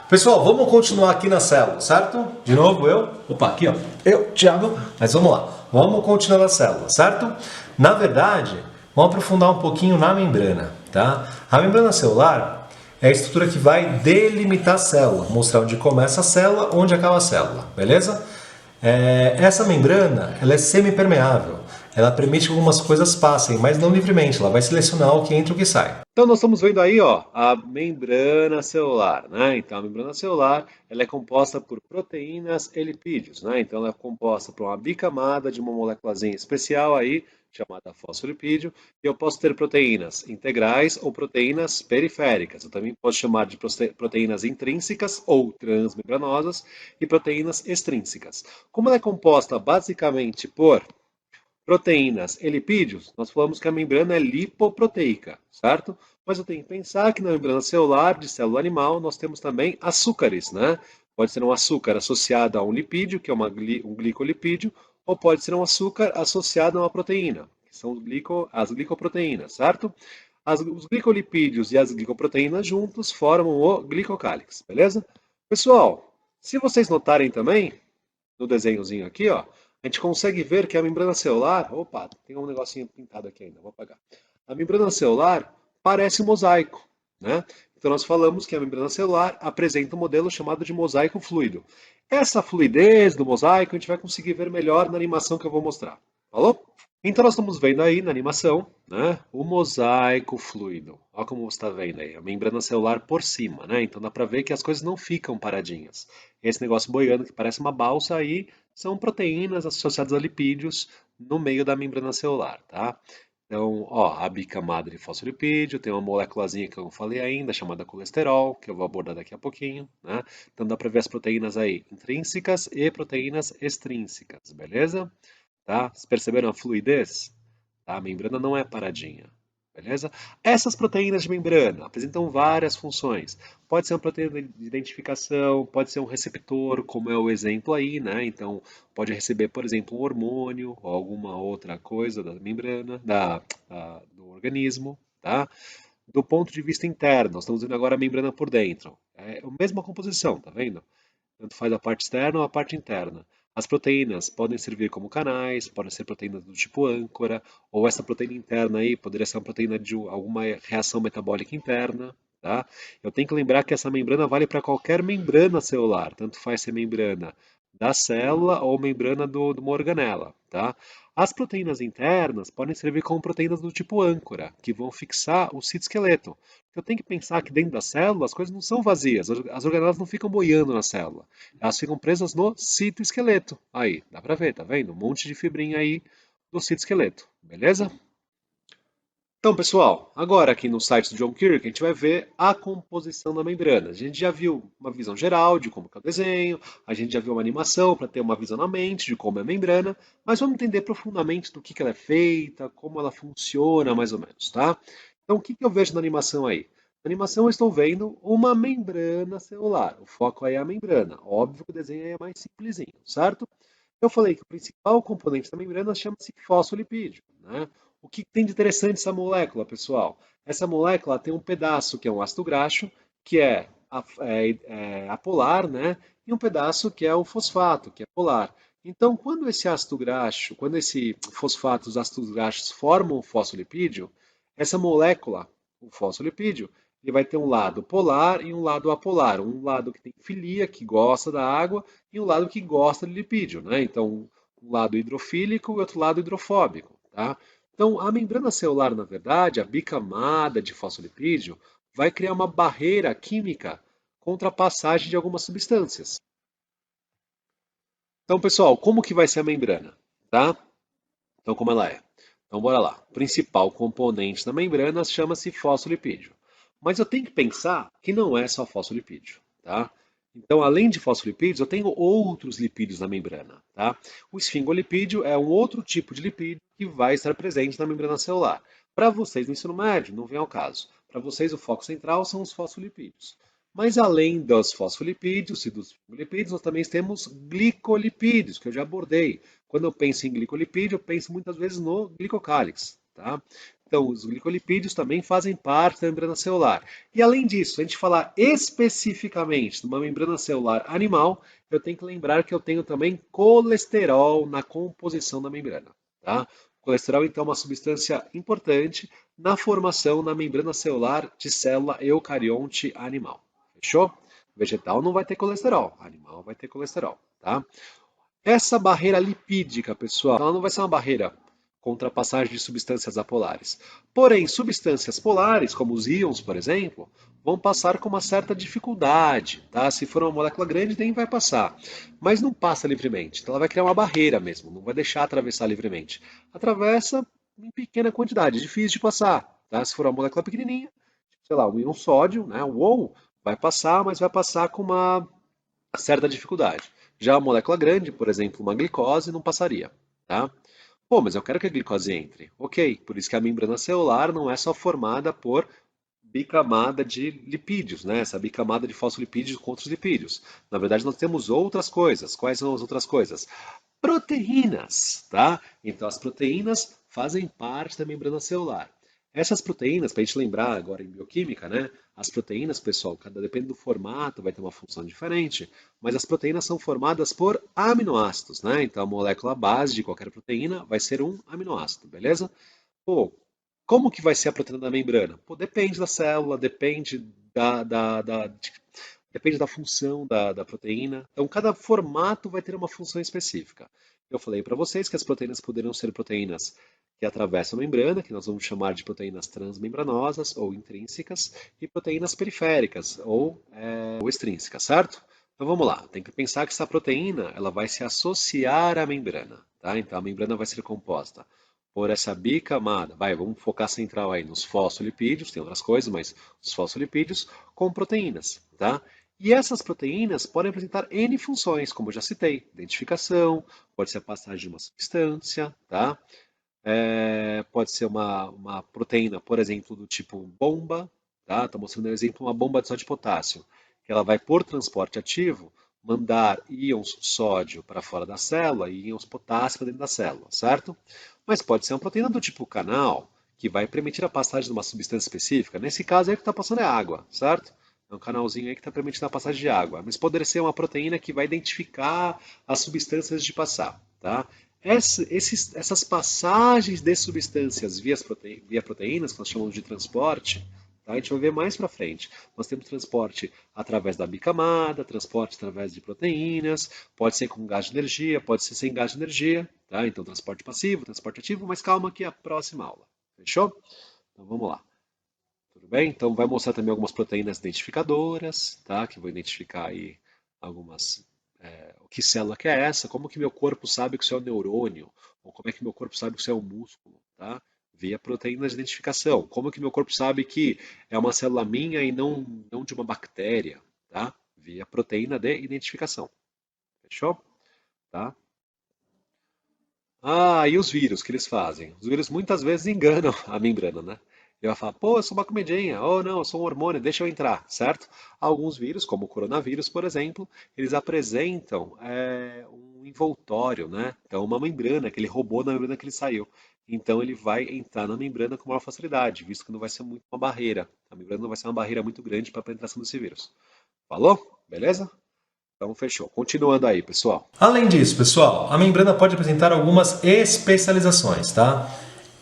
Pessoal, vamos continuar aqui na célula, certo? De novo eu. Opa, aqui ó. Eu, Thiago. Mas vamos lá. Vamos continuar na célula, certo? Na verdade, vamos aprofundar um pouquinho na membrana, tá? A membrana celular é a estrutura que vai delimitar a célula, mostrar onde começa a célula, onde acaba a célula, beleza? Essa membrana, ela é semipermeável. Ela permite que algumas coisas passem, mas não livremente. Ela vai selecionar o que entra e o que sai. Então nós estamos vendo aí, ó, a membrana celular, né? Então a membrana celular, ela é composta por proteínas e lipídios, né? Então ela é composta por uma bicamada de uma moléculazinha especial aí, chamada fosfolipídio, e eu posso ter proteínas integrais ou proteínas periféricas. Eu também posso chamar de proteínas intrínsecas ou transmembranosas e proteínas extrínsecas. Como ela é composta basicamente por proteínas e lipídios, nós falamos que a membrana é lipoproteica, certo? Mas eu tenho que pensar que na membrana celular de célula animal nós temos também açúcares, né? Pode ser um açúcar associado a um lipídio, que é um glicolipídio, ou pode ser um açúcar associado a uma proteína, que são as glicoproteínas, certo? Os glicolipídios e as glicoproteínas juntos formam o glicocálix, beleza? Pessoal, se vocês notarem também, no desenhozinho aqui, ó, a gente consegue ver que a membrana celular, opa, tem um negocinho pintado aqui ainda, vou apagar. A membrana celular parece um mosaico, né? Então nós falamos que a membrana celular apresenta um modelo chamado de mosaico fluido. Essa fluidez do mosaico a gente vai conseguir ver melhor na animação que eu vou mostrar. Falou? Então nós estamos vendo aí na animação, né, o mosaico fluido. Olha como você está vendo aí, a membrana celular por cima, né? Então dá para ver que as coisas não ficam paradinhas. Esse negócio boiando que parece uma balsa aí são proteínas associadas a lipídios no meio da membrana celular, tá? Então, ó, a bicamada de fosfolipídio, tem uma moléculazinha que eu não falei ainda, chamada colesterol, que eu vou abordar daqui a pouquinho, né? Então dá para ver as proteínas aí intrínsecas e proteínas extrínsecas, beleza? Tá? Vocês perceberam a fluidez? Tá? A membrana não é paradinha. Beleza? Essas proteínas de membrana apresentam várias funções. Pode ser uma proteína de identificação, pode ser um receptor, como é o exemplo aí, né? Então, pode receber, por exemplo, um hormônio ou alguma outra coisa da membrana, do organismo, tá? Do ponto de vista interno, nós estamos vendo agora a membrana por dentro. É a mesma composição, tá vendo? Tanto faz a parte externa ou a parte interna. As proteínas podem servir como canais, podem ser proteínas do tipo âncora, ou essa proteína interna aí poderia ser uma proteína de alguma reação metabólica interna, tá? Eu tenho que lembrar que essa membrana vale para qualquer membrana celular, tanto faz ser membrana da célula ou membrana de uma organela, tá? As proteínas internas podem servir como proteínas do tipo âncora, que vão fixar o citoesqueleto. Eu tenho que pensar que dentro da célula as coisas não são vazias, as organelas não ficam boiando na célula. Elas ficam presas no citoesqueleto. Aí, dá pra ver, tá vendo? Um monte de fibrinha aí do citoesqueleto, beleza? Então, pessoal, agora aqui no site do John Kirk, a gente vai ver a composição da membrana. A gente já viu uma visão geral de como é o desenho, a gente já viu uma animação para ter uma visão na mente de como é a membrana, mas vamos entender profundamente do que ela é feita, como ela funciona, mais ou menos, tá? Então, o que eu vejo na animação aí? Na animação eu estou vendo uma membrana celular. O foco aí é a membrana. Óbvio que o desenho aí é mais simplesinho, certo? Eu falei que o principal componente da membrana chama-se fosfolipídio, né? O que tem de interessante essa molécula, pessoal? Essa molécula tem um pedaço que é um ácido graxo, que é apolar, né? E um pedaço que é o fosfato, que é polar. Então, quando esse ácido graxo, quando esse fosfato, os ácidos graxos formam o fosfolipídio, essa molécula, o fosfolipídio, ele vai ter um lado polar e um lado apolar. Um lado que tem filia, que gosta da água, e um lado que gosta de lipídio, né? Então, um lado hidrofílico e outro lado hidrofóbico, tá? Então, a membrana celular, na verdade, a bicamada de fosfolipídio, vai criar uma barreira química contra a passagem de algumas substâncias. Então, pessoal, como que vai ser a membrana, tá? Então, como ela é? Então, bora lá. O principal componente da membrana chama-se fosfolipídio. Mas eu tenho que pensar que não é só fosfolipídio, tá? Então, além de fosfolipídios, eu tenho outros lipídios na membrana, tá? O esfingolipídio é um outro tipo de lipídio que vai estar presente na membrana celular. Para vocês no ensino médio, não vem ao caso. Para vocês, o foco central são os fosfolipídios. Mas além dos fosfolipídios e dos lipídios, nós também temos glicolipídios, que eu já abordei. Quando eu penso em glicolipídio, eu penso muitas vezes no glicocálix, tá? Então, os glicolipídios também fazem parte da membrana celular. E além disso, se a gente falar especificamente de uma membrana celular animal, eu tenho que lembrar que eu tenho também colesterol na composição da membrana. Tá? O colesterol, então, é uma substância importante na formação da membrana celular de célula eucarionte animal. Fechou? Vegetal não vai ter colesterol, animal vai ter colesterol. Tá? Essa barreira lipídica, pessoal, ela não vai ser uma barreira contra a passagem de substâncias apolares. Porém, substâncias polares, como os íons, por exemplo, vão passar com uma certa dificuldade. Tá? Se for uma molécula grande, nem vai passar. Mas não passa livremente. Então ela vai criar uma barreira mesmo, não vai deixar atravessar livremente. Atravessa em pequena quantidade, difícil de passar. Tá? Se for uma molécula pequenininha, sei lá, um íon sódio, né, o OU, vai passar, mas vai passar com uma certa dificuldade. Já a molécula grande, por exemplo, uma glicose, não passaria. Tá? Pô, mas eu quero que a glicose entre. Ok, por isso que a membrana celular não é só formada por bicamada de lipídios, né? Essa bicamada de fosfolipídios contra os lipídios. Na verdade, nós temos outras coisas. Quais são as outras coisas? Proteínas, tá? Então, as proteínas fazem parte da membrana celular. Essas proteínas, para a gente lembrar agora em bioquímica, né? As proteínas, pessoal, depende do formato, vai ter uma função diferente, mas as proteínas são formadas por aminoácidos, né? Então a molécula base de qualquer proteína vai ser um aminoácido, beleza? Pô, como que vai ser a proteína da membrana? Pô, depende da célula, depende depende da função da proteína. Então cada formato vai ter uma função específica. Eu falei para vocês que as proteínas poderiam ser proteínas que atravessam a membrana, que nós vamos chamar de proteínas transmembranosas ou intrínsecas, e proteínas periféricas ou extrínsecas, certo? Então vamos lá, tem que pensar que essa proteína ela vai se associar à membrana, tá? Então a membrana vai ser composta por essa bicamada, vamos focar central aí nos fosfolipídios, tem outras coisas, mas os fosfolipídios com proteínas, tá? E essas proteínas podem apresentar N funções, como eu já citei, identificação, pode ser a passagem de uma substância, tá? Pode ser uma proteína, por exemplo, do tipo bomba, tá? Estou mostrando um exemplo, uma bomba de sódio de potássio, que ela vai, por transporte ativo, mandar íons sódio para fora da célula e íons potássio para dentro da célula, certo? Mas pode ser uma proteína do tipo canal, que vai permitir a passagem de uma substância específica. Nesse caso aí o que está passando é água, certo? É um canalzinho aí que está permitindo a passagem de água. Mas poderia ser uma proteína que vai identificar as substâncias de passar, tá? Essas passagens de substâncias via proteínas, que nós chamamos de transporte, tá? A gente vai ver mais para frente. Nós temos transporte através da bicamada, transporte através de proteínas, pode ser com gás de energia, pode ser sem gás de energia, tá? Então transporte passivo, transporte ativo, mas calma que é a próxima aula. Fechou? Então vamos lá. Tudo bem? Então vai mostrar também algumas proteínas identificadoras, tá? Que vou identificar aí algumas que célula que é essa, como que meu corpo sabe que isso é um neurônio, ou como é que meu corpo sabe que isso é um músculo, tá? Via proteína de identificação. Como que meu corpo sabe que é uma célula minha e não de uma bactéria, tá? Via proteína de identificação. Fechou? Tá? Ah, e os vírus, que eles fazem? Os vírus muitas vezes enganam a membrana, né? Ele vai falar, pô, eu sou uma comidinha, ou não, eu sou um hormônio, deixa eu entrar, certo? Alguns vírus, como o coronavírus, por exemplo, eles apresentam um envoltório, né? Então, uma membrana que ele roubou na membrana que ele saiu. Então, ele vai entrar na membrana com maior facilidade, visto que não vai ser muito uma barreira. A membrana não vai ser uma barreira muito grande para a penetração desse vírus. Falou? Beleza? Então, fechou. Continuando aí, pessoal. Além disso, pessoal, a membrana pode apresentar algumas especializações, tá?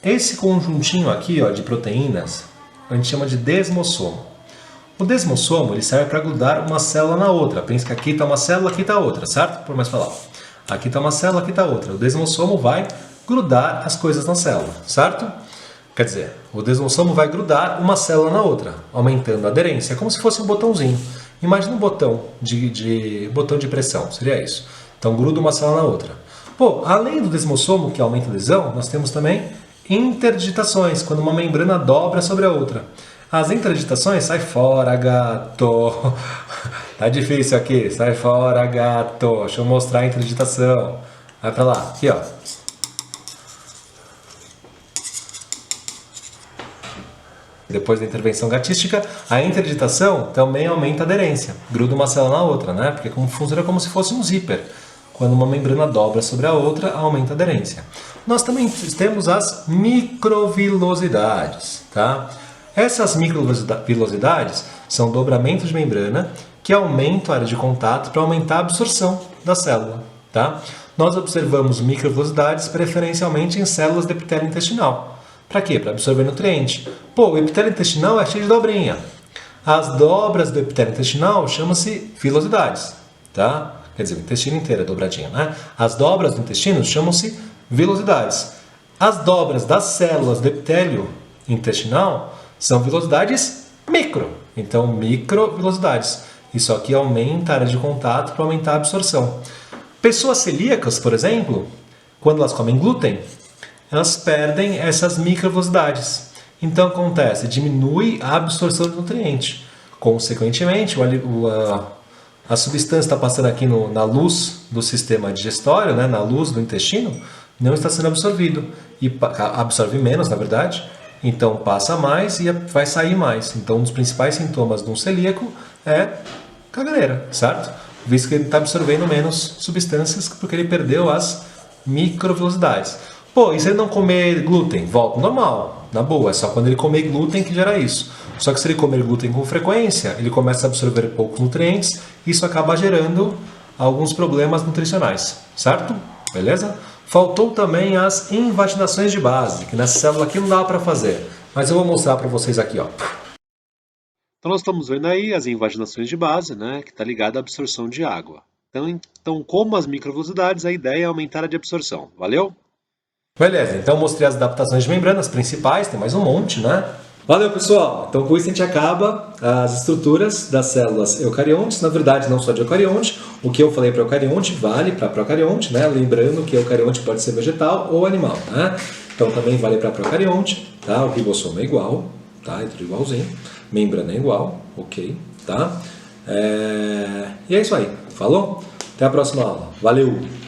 Esse conjuntinho aqui, ó, de proteínas, a gente chama de desmossomo. O desmossomo ele serve para grudar uma célula na outra. Pensa que aqui está uma célula, aqui está outra, certo? Por mais falar. Aqui está uma célula, aqui está outra. O desmossomo vai grudar as coisas na célula, certo? Quer dizer, o desmossomo vai grudar uma célula na outra, aumentando a aderência, como se fosse um botãozinho. Imagina um botão botão de pressão, seria isso. Então gruda uma célula na outra. Pô, além do desmossomo, que aumenta a adesão, nós temos também interdigitações, quando uma membrana dobra sobre a outra. As interdigitações, sai fora, gato. Tá difícil aqui, sai fora, gato. Deixa eu mostrar a interdigitação. Vai pra lá, aqui ó. Depois da intervenção gatística, a interdigitação também aumenta a aderência. Gruda uma célula na outra, né? Porque funciona como se fosse um zíper. Quando uma membrana dobra sobre a outra, aumenta a aderência. Nós também temos as microvilosidades, tá? Essas microvilosidades são dobramentos de membrana que aumentam a área de contato para aumentar a absorção da célula, tá? Nós observamos microvilosidades preferencialmente em células de epitélio intestinal. Para quê? Para absorver nutriente. Pô, o epitélio intestinal é cheio de dobrinha. As dobras do epitélio intestinal chamam-se vilosidades, tá? Quer dizer, o intestino inteiro é dobradinho, né? As dobras do intestino chamam-se vilosidades. As dobras das células do epitélio intestinal são vilosidades micro. Então, microvilosidades. Isso aqui aumenta a área de contato para aumentar a absorção. Pessoas celíacas, por exemplo, quando elas comem glúten, elas perdem essas microvilosidades. Então, acontece, diminui a absorção de nutriente. Consequentemente, a substância está passando aqui na luz do sistema digestório, né, na luz do intestino, não está sendo absorvido. E absorve menos, na verdade. Então passa mais e vai sair mais. Então um dos principais sintomas de um celíaco é caganeira, certo? Visto que ele está absorvendo menos substâncias porque ele perdeu as microvilosidades. Pô, e se ele não comer glúten? Volta normal, na boa. É só quando ele comer glúten que gera isso. Só que se ele comer glúten com frequência, ele começa a absorver poucos nutrientes e isso acaba gerando alguns problemas nutricionais, certo? Beleza? Faltou também as invaginações de base, que nessa célula aqui não dá para fazer. Mas eu vou mostrar para vocês aqui, ó. Então nós estamos vendo aí as invaginações de base, né, que está ligada à absorção de água. Então, como as microvilosidades, a ideia é aumentar a de absorção. Valeu? Beleza, então mostrei as adaptações de membranas principais, tem mais um monte, né? Valeu, pessoal! Então com isso a gente acaba as estruturas das células eucariontes, na verdade não só de eucarionte, o que eu falei para eucarionte vale para procarionte, né? Lembrando que eucarionte pode ser vegetal ou animal, né? Então também vale para procarionte, tá? O ribossoma é igual, tá? É tudo igualzinho, membrana é igual, ok, tá? E é isso aí, falou? Até a próxima aula, valeu!